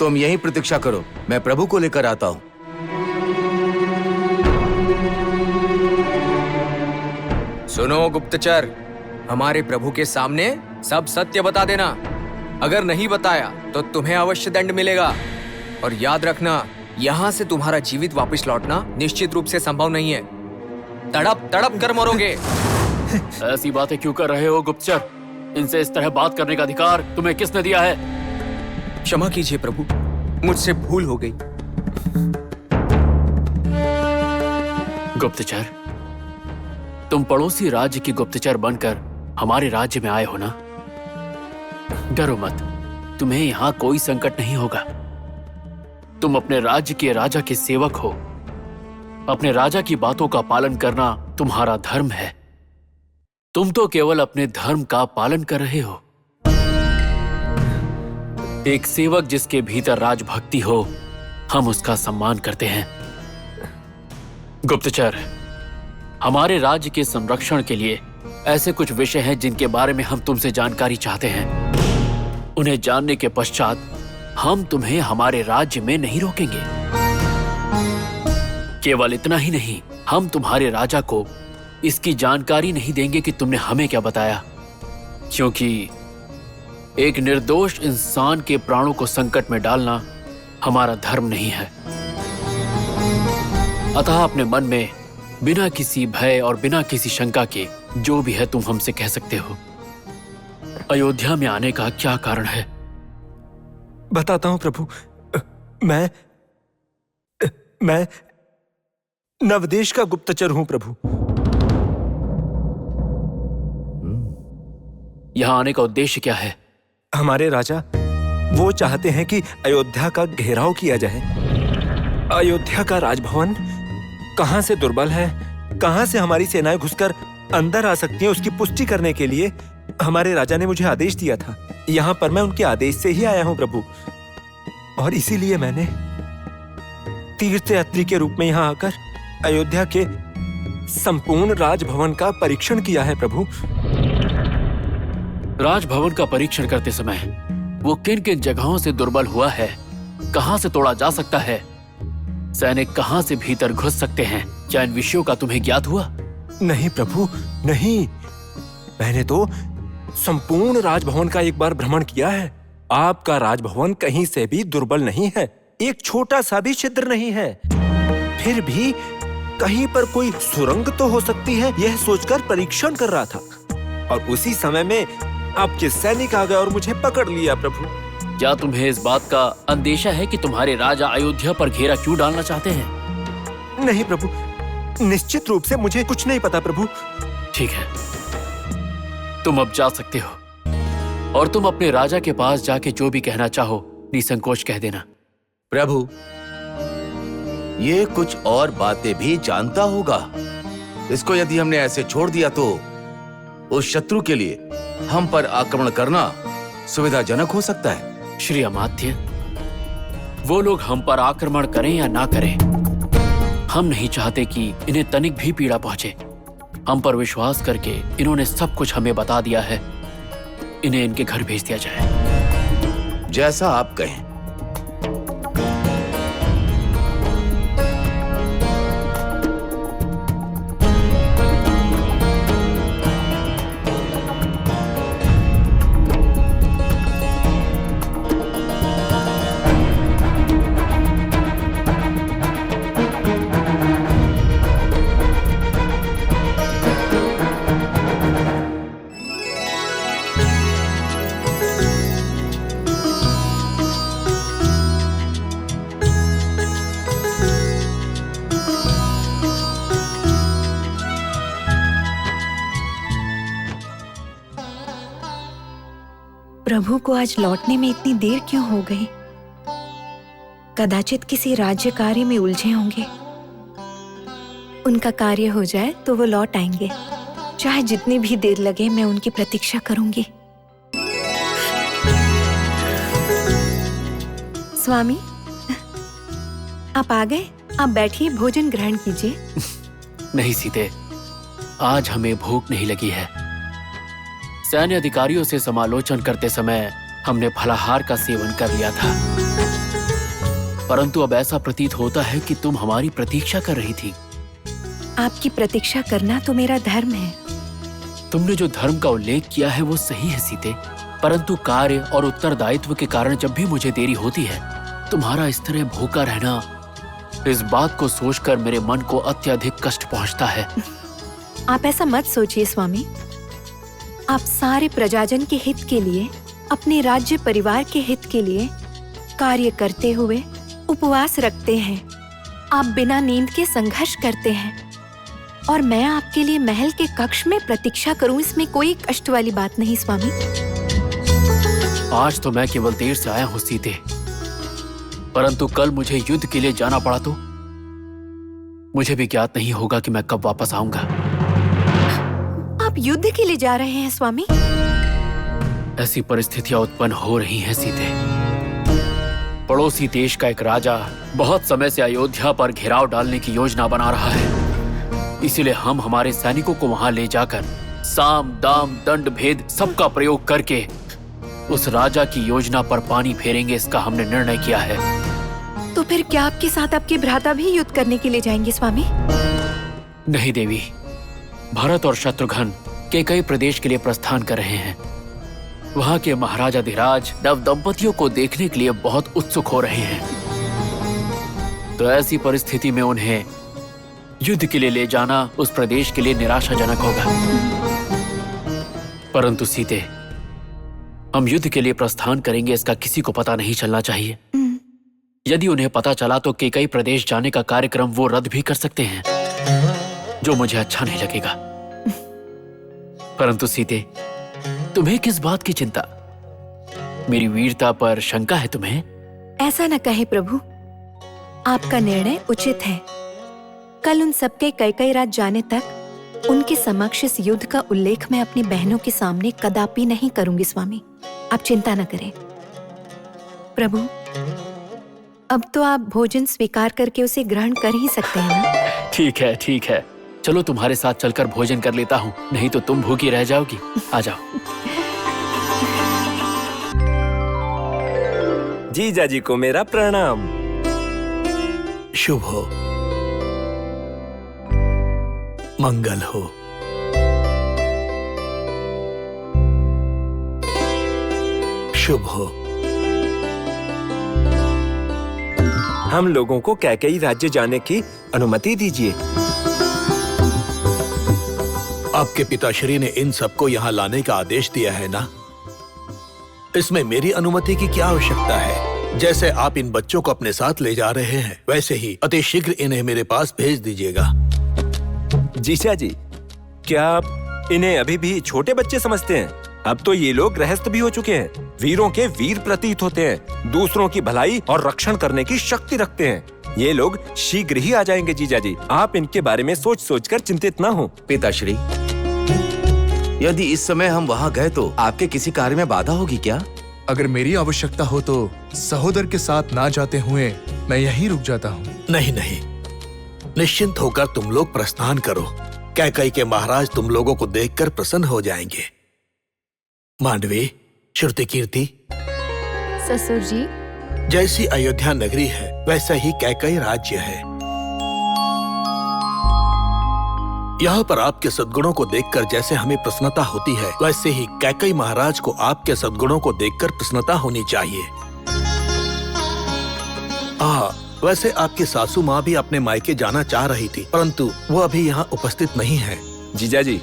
तुम यहीं प्रतीक्षा करो, मैं प्रभु को लेकर आता हूं। सुनो गुप्तचर, हमारे प्रभु के सामने सब सत्य बता देना। अगर नहीं बताया तो तुम्हें अवश्य दंड मिलेगा। और याद रखना, यहाँ से तुम्हारा जीवित वापस लौटना निश्चित रूप से संभव नहीं है। तड़प तड़प कर मरोगे। ऐसी बातें क्यों कर रहे हो गुप्तचर? इनसे इस तरह बात करने का अधिकार तुम्हें किसने दिया है? क्षमा कीजिए प्रभु, मुझसे भूल हो गई। गुप्तचर, तुम पड़ोसी राज्य की गुप्तचर बनकर हमारे राज्य में आए हो ना? डरो मत, तुम्हें यहाँ कोई संकट नहीं होगा। तुम अपने राज्य के राजा के सेवक हो। अपने राजा की बातों का पालन करना तुम्हारा धर्म है। तुम तो केवल अपने धर्म का पालन कर रहे हो। एक सेवक जिसके भीतर राजभक्ति हो, हम उसका सम्मान करते हैं। गुप्तचर, हमारे राज्य के संरक्षण के लिए ऐसे कुछ विषय हैं जिनके बारे में हम तुमसे जानकारी चाहते हैं। उन्हें जानने के पश्चात हम तुम्हें हमारे राज्य में नहीं रोकेंगे। केवल इतना ही नहीं, हम तुम्हारे राजा को इसकी जानकारी नहीं देंगे कि तुमने हमें क्या बताया, क्योंकि एक निर्दोष इंसान के प्राणों को संकट में डालना हमारा धर्म नहीं है। अतः अपने मन में बिना किसी भय और बिना किसी शंका के जो भी है तुम हमसे कह सकते हो। अयोध्या में आने का क्या कारण है? बताता हूं प्रभु। मैं नवदेश का गुप्तचर हूं प्रभु। यहां आने का उद्देश्य क्या है? हमारे राजा वो चाहते हैं कि अयोध्या का घेराव किया जाए। अयोध्या का राजभवन कहां से दुर्बल है, कहां से हमारी सेनाएं घुसकर अंदर आ सकती हैं, उसकी पुष्टि करने के लिए हमारे राजा ने मुझे आदेश दिया था। यहाँ पर मैं उनके आदेश से ही आया हूँ प्रभु, और इसीलिए मैंने तीर्थयात्री के रूप में यहाँ आकर अयोध्या के संपूर्ण राजभवन का परीक्षण किया है प्रभु। राजभवन का परीक्षण करते समय वो किन किन जगहों से दुर्बल हुआ है, कहां से तोड़ा जा सकता है, सैनिक कहां से भीतर घुस सकते हैं, क्या इन विषयों का तुम्हें ज्ञात हुआ? नहीं प्रभु, नहीं। मैंने तो संपूर्ण राजभवन का एक बार भ्रमण किया है। आपका राजभवन कहीं से भी दुर्बल नहीं है, एक छोटा सा भी छिद्र नहीं है। फिर भी कहीं पर कोई सुरंग तो हो सकती है, यह सोचकर परीक्षण कर रहा था, और उसी समय में आपके सैनिक आ गए और मुझे पकड़ लिया प्रभु। क्या तुम्हें इस बात का अंदेशा है कि तुम्हारे राजा अयोध्या पर घेरा क्यों डालना चाहते हैं? नहीं प्रभु, निश्चित रूप से मुझे कुछ नहीं पता प्रभु। ठीक है, तुम अब जा सकते हो, और तुम अपने राजा के पास जाके जो भी कहना चाहो निसंकोच कह देना। प्रभु, ये कुछ और बातें भी जानता होगा। इसको यदि हमने ऐसे छोड़ दिया तो उस शत्रु के लिए हम पर आक्रमण करना सुविधाजनक हो सकता है। श्री अमात्य, वो लोग हम पर आक्रमण करें या ना करें, हम नहीं चाहते कि इन्हें तनिक भी पीड़ा पहुंचे। हम पर विश्वास करके इन्होंने सब कुछ हमें बता दिया है। इन्हें इनके घर भेज दिया जाए। जैसा आप कहें। प्रभु को आज लौटने में इतनी देर क्यों हो गई? कदाचित किसी राज्य कार्य में उलझे होंगे। उनका कार्य हो जाए तो वो लौट आएंगे। चाहे जितनी भी देर लगे, मैं उनकी प्रतीक्षा करूंगी। स्वामी, आप आ गए? आप बैठिए, भोजन ग्रहण कीजिए। नहीं सीते, आज हमें भूख नहीं लगी है। सैन्य अधिकारियों से समालोचन करते समय हमने फलाहार का सेवन कर लिया था। परंतु अब ऐसा प्रतीत होता है कि तुम हमारी प्रतीक्षा कर रही थी। आपकी प्रतीक्षा करना तो मेरा धर्म है। तुमने जो धर्म का उल्लेख किया है वो सही है सीते, परंतु कार्य और उत्तरदायित्व के कारण जब भी मुझे देरी होती है, तुम्हारा इस तरह भूखा रहना, इस बात को सोचकर मेरे मन को अत्यधिक कष्ट पहुंचता है। आप ऐसा मत सोचिए स्वामी। आप सारे प्रजाजन के हित के लिए, अपने राज्य परिवार के हित के लिए कार्य करते हुए उपवास रखते हैं। आप बिना नींद के संघर्ष करते हैं और मैं आपके लिए महल के कक्ष में प्रतीक्षा करूं, इसमें कोई कष्ट वाली बात नहीं स्वामी। आज तो मैं केवल देर से आया हूं सीते, परंतु कल मुझे युद्ध के लिए जाना पड़ा तो मुझे भी ज्ञात नहीं होगा कि मैं कब वापस आऊंगा। आप युद्ध के लिए जा रहे हैं स्वामी? ऐसी परिस्थितियां उत्पन्न हो रही हैं सीते। पड़ोसी देश का एक राजा बहुत समय से अयोध्या पर घेराव डालने की योजना बना रहा है। इसीलिए हम हमारे सैनिकों को वहां ले जाकर साम दाम दंड भेद सबका प्रयोग करके उस राजा की योजना पर पानी फेरेंगे, इसका हमने निर्णय किया है। तो फिर क्या आपके साथ आपके भ्राता भी युद्ध करने के लिए जाएंगे स्वामी? नहीं देवी, भरत और शत्रुघ्न कैकई प्रदेश के लिए प्रस्थान कर रहे हैं। वहां के महाराजाधिराज नव दंपतियों को देखने के लिए बहुत उत्सुक हो रहे हैं। तो ऐसी परिस्थिति में उन्हें युद्ध के लिए ले जाना उस प्रदेश के लिए निराशाजनक होगा। परंतु सीते, हम युद्ध के लिए प्रस्थान करेंगे इसका किसी को पता नहीं चलना चाहिए। यदि उन्हें पता चला तो कैकई प्रदेश जाने का कार्यक्रम वो रद्द भी कर सकते हैं, जो मुझे अच्छा नहीं लगेगा। परंतु सीते, तुम्हें किस बात की चिंता? मेरी वीरता पर शंका है तुम्हें? ऐसा न कहे प्रभु, आपका निर्णय उचित है। कल उन सबके कैकई राज जाने तक उनके समक्ष इस युद्ध का उल्लेख मैं अपनी बहनों के सामने कदापि नहीं करूंगी स्वामी। आप चिंता न करें। प्रभु, अब तो आप भोजन स्वीकार करके उसे ग्रहण कर ही सकते हैं ना? ठीक है, ठीक है। चलो तुम्हारे साथ चलकर भोजन कर लेता हूँ, नहीं तो तुम भूखी रह जाओगी। आ जाओ। जीजा जी को मेरा प्रणाम। शुभ हो, मंगल हो। शुभ हो। हम लोगों को कैकेयी राज्य जाने की अनुमति दीजिए। आपके पिताश्री ने इन सबको यहाँ लाने का आदेश दिया है ना? इसमें मेरी अनुमति की क्या आवश्यकता है? जैसे आप इन बच्चों को अपने साथ ले जा रहे हैं, वैसे ही अति शीघ्र इन्हें मेरे पास भेज दीजिएगा। जीजा जी, क्या आप इन्हें अभी भी छोटे बच्चे समझते हैं? अब तो ये लोग गृहस्थ भी हो चुके हैं, वीरों के वीर प्रतीत होते हैं, दूसरों की भलाई और रक्षण करने की शक्ति रखते हैं। ये लोग शीघ्र ही आ जाएंगे जीजा जी। आप इनके बारे में सोच सोचकर चिंतित ना हो। पिताश्री, यदि इस समय हम वहाँ गए तो आपके किसी कार्य में बाधा होगी क्या? अगर मेरी आवश्यकता हो तो सहोदर के साथ ना जाते हुए मैं यहीं रुक जाता हूँ। नहीं नहीं, निश्चिंत होकर तुम लोग प्रस्थान करो। कैकेयी के महाराज तुम लोगों को देखकर प्रसन्न हो जाएंगे। मांडवी, श्रुति कीर्ति, ससुर जी, जैसी अयोध्या नगरी है वैसा ही कैकेयी राज्य है। यहाँ पर आपके सद्गुणों को देखकर जैसे हमें प्रसन्नता होती है, वैसे ही कैकेयी महाराज को आपके सद्गुणों को देखकर प्रसन्नता होनी चाहिए। वैसे आपकी सासू माँ भी अपने मायके जाना चाह रही थी, परंतु वो अभी यहाँ उपस्थित नहीं है। जीजा जी,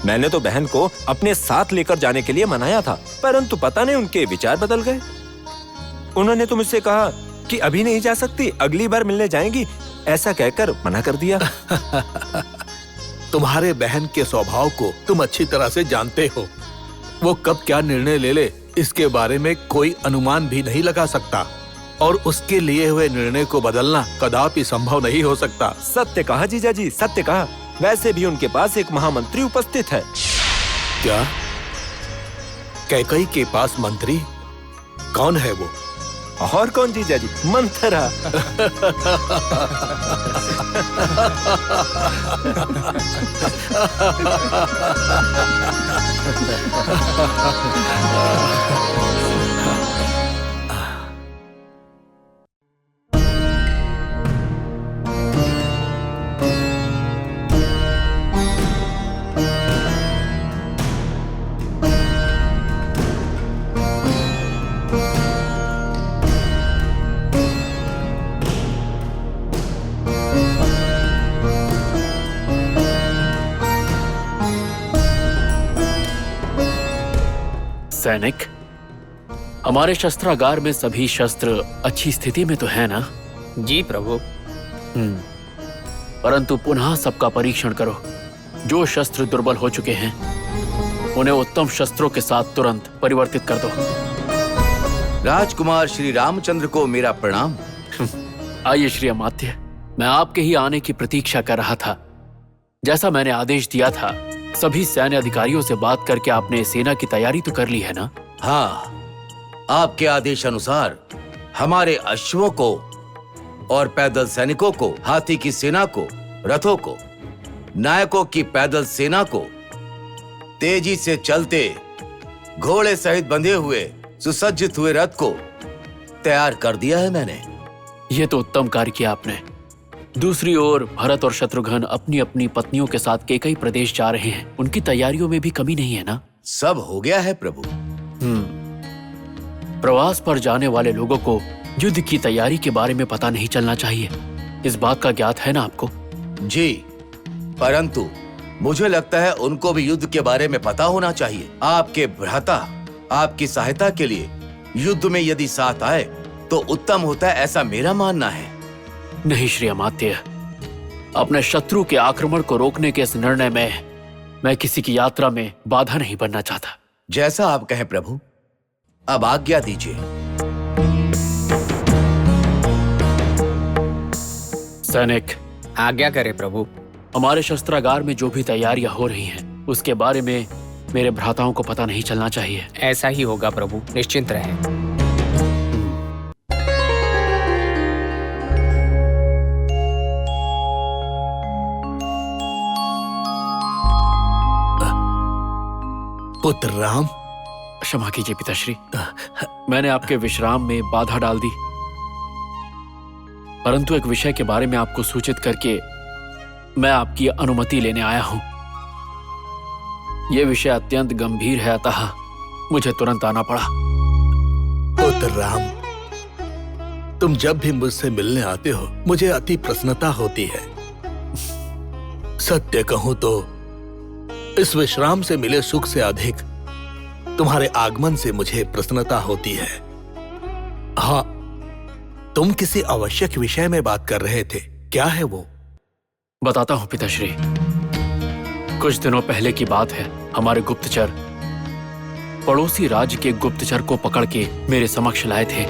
मैंने तो बहन को अपने साथ लेकर जाने के लिए मनाया था, परंतु पता नहीं उनके विचार बदल गए। उन्होंने तो मुझसे कहा कि अभी नहीं जा सकती, अगली बार मिलने जाएंगी, ऐसा कहकर मना कर दिया। तुम्हारे बहन के स्वभाव को तुम अच्छी तरह से जानते हो। वो कब क्या निर्णय ले ले इसके बारे में कोई अनुमान भी नहीं लगा सकता, और उसके लिए हुए निर्णय को बदलना कदापि संभव नहीं हो सकता। सत्य कहा जीजा जी, सत्य कहा। वैसे भी उनके पास एक महामंत्री उपस्थित है। क्या? कैकेयी के पास मंत्री? कौन है वो? और कौन जीजा जी? मंथरा। सैनिक, हमारे शस्त्रागार में सभी शस्त्र अच्छी स्थिति में तो है ना? जी प्रभु। परंतु पुनः सबका परीक्षण करो। जो शस्त्र दुर्बल हो चुके हैं उन्हें उत्तम शस्त्रों के साथ तुरंत परिवर्तित कर दो। राजकुमार श्री रामचंद्र को मेरा प्रणाम। आइए श्री अमात्य, मैं आपके ही आने की प्रतीक्षा कर रहा था। जैसा मैंने आदेश दिया था, सभी सैन्य अधिकारियों से बात करके आपने सेना की तैयारी तो कर ली है ना? हाँ, आपके आदेश अनुसार हमारे अश्वों को और पैदल सैनिकों को, हाथी की सेना को, रथों को, नायकों की पैदल सेना को, तेजी से चलते घोड़े सहित बंधे हुए सुसज्जित हुए रथ को तैयार कर दिया है मैंने। यह तो उत्तम कार्य किया आपने। दूसरी ओर भरत और शत्रुघ्न अपनी अपनी पत्नियों के साथ कई प्रदेश जा रहे हैं। उनकी तैयारियों में भी कमी नहीं है ना? सब हो गया है प्रभु। प्रवास पर जाने वाले लोगों को युद्ध की तैयारी के बारे में पता नहीं चलना चाहिए। इस बात का ज्ञात है ना आपको? जी, परंतु मुझे लगता है उनको भी युद्ध के बारे में पता होना चाहिए। आपके भ्राता आपकी सहायता के लिए युद्ध में यदि साथ आए तो उत्तम होता है, ऐसा मेरा मानना है। नहीं श्री अमात्य, अपने शत्रु के आक्रमण को रोकने के इस निर्णय में मैं किसी की यात्रा में बाधा नहीं बनना चाहता। जैसा आप कहें प्रभु, अब आज्ञा दीजिए। सैनिक, आज्ञा करे प्रभु। हमारे शस्त्रागार में जो भी तैयारियां हो रही हैं, उसके बारे में मेरे भ्राताओं को पता नहीं चलना चाहिए। ऐसा ही होगा प्रभु, निश्चिंत रहें। पुत्र राम, क्षमा कीजिए पिताश्री, मैंने आपके विश्राम में बाधा डाल दी। परंतु एक विषय के बारे में आपको सूचित करके मैं आपकी अनुमति लेने आया हूं। यह विषय अत्यंत गंभीर है, अतः मुझे तुरंत आना पड़ा। पुत्र राम, तुम जब भी मुझसे मिलने आते हो मुझे अति प्रसन्नता होती है। सत्य कहूं तो इस विश्राम से मिले सुख से अधिक तुम्हारे आगमन से मुझे प्रसन्नता होती है। हाँ, तुम किसी आवश्यक विषय में बात कर रहे थे, क्या है वो? बताता हूं पिताश्री। कुछ दिनों पहले की बात है। हमारे गुप्तचर पड़ोसी राज्य के गुप्तचर को पकड़ के मेरे समक्ष लाए थे।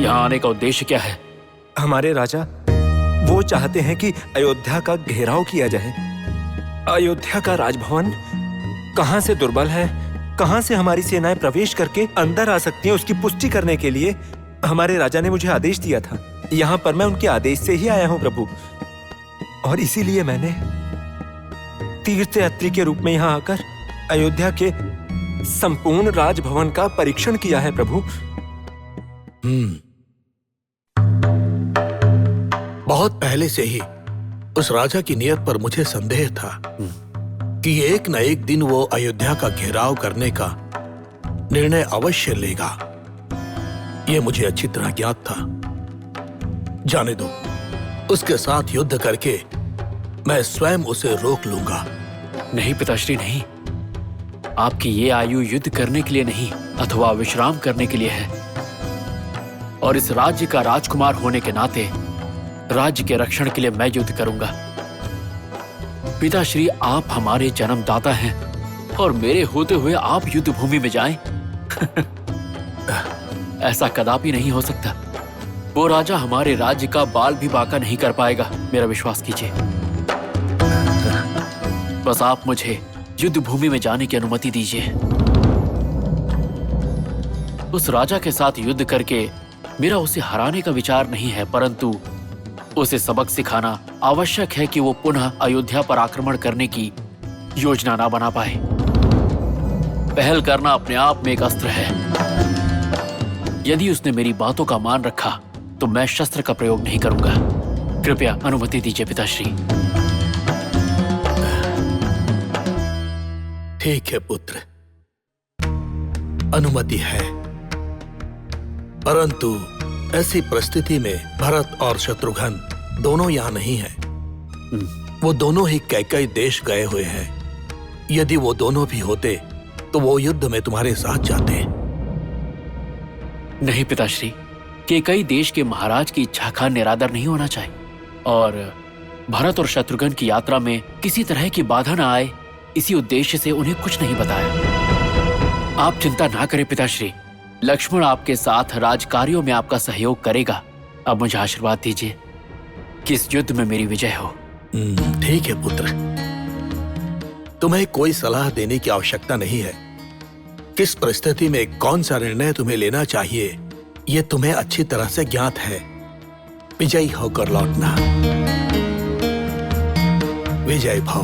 यहाँ आने का उद्देश्य क्या है? हमारे राजा वो चाहते हैं कि अयोध्या का घेराव किया जाए। अयोध्या का राजभवन कहां से दुर्बल है, कहां से हमारी सेनाएं प्रवेश करके अंदर आ सकती हैं, उसकी पुष्टि करने के लिए हमारे राजा ने मुझे आदेश दिया था। यहाँ पर मैं उनके आदेश से ही आया हूँ प्रभु, और इसीलिए मैंने तीर्थयात्री के रूप में यहाँ आकर अयोध्या के संपूर्ण राजभवन का परीक्षण किया है प्रभु। बहुत पहले से ही उस राजा की नीयत पर मुझे संदेह था कि एक न एक दिन वो अयोध्या का घेराव करने का निर्णय अवश्य लेगा। यह मुझे अच्छी तरह ज्ञात था। जाने दो, उसके साथ युद्ध करके मैं स्वयं उसे रोक लूंगा। नहीं पिताश्री, नहीं। आपकी ये आयु युद्ध करने के लिए नहीं अथवा विश्राम करने के लिए है, और इस राज्य का राजकुमार होने के नाते राज्य के रक्षण के लिए मैं युद्ध करूंगा। पिताश्री, आप हमारे जन्मदाता हैं और मेरे होते हुए आप युद्ध भूमि में जाएं? ऐसा कदापि नहीं हो सकता। वो राजा हमारे राज्य का बाल भी बांका नहीं कर पाएगा, मेरा विश्वास कीजिए। बस आप मुझे युद्ध भूमि में जाने की अनुमति दीजिए। उस राजा के साथ युद्ध करके मेरा उसे हराने का विचार नहीं है, परंतु उसे सबक सिखाना आवश्यक है कि वो पुनः अयोध्या पर आक्रमण करने की योजना ना बना पाए। पहल करना अपने आप में एक अस्त्र है। यदि उसने मेरी बातों का मान रखा तो मैं शस्त्र का प्रयोग नहीं करूंगा। कृपया अनुमति दीजिए पिताश्री। ठीक है पुत्र, अनुमति है, परंतु ऐसी परिस्थिति में भरत और शत्रुघ्न दोनों यहाँ नहीं हैं। वो दोनों ही कैकेयी देश गए हुए हैं। यदि वो दोनों भी होते तो वो युद्ध में तुम्हारे साथ जाते। नहीं पिताश्री, कि कई देश के महाराज की इच्छा का निरादर नहीं होना चाहिए, और भरत और शत्रुघ्न की यात्रा में किसी तरह की बाधा ना आए, इसी उद्देश्य से उन्हें कुछ नहीं बताया। आप चिंता ना करें पिताश्री, लक्ष्मण आपके साथ राजकार्यों में आपका सहयोग करेगा। अब मुझे आशीर्वाद दीजिए कि इस युद्ध में मेरी विजय हो। ठीक है पुत्र, तुम्हें कोई सलाह देने की आवश्यकता नहीं है। किस परिस्थिति में कौन सा निर्णय तुम्हें लेना चाहिए, यह तुम्हें अच्छी तरह से ज्ञात है। विजयी होकर लौटना। विजय भव।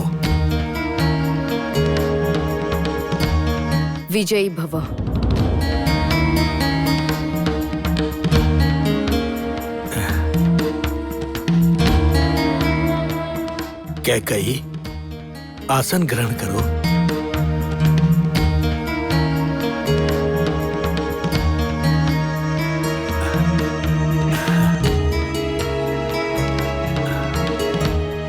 विजयी भव। कैकई, आसन ग्रहण करो।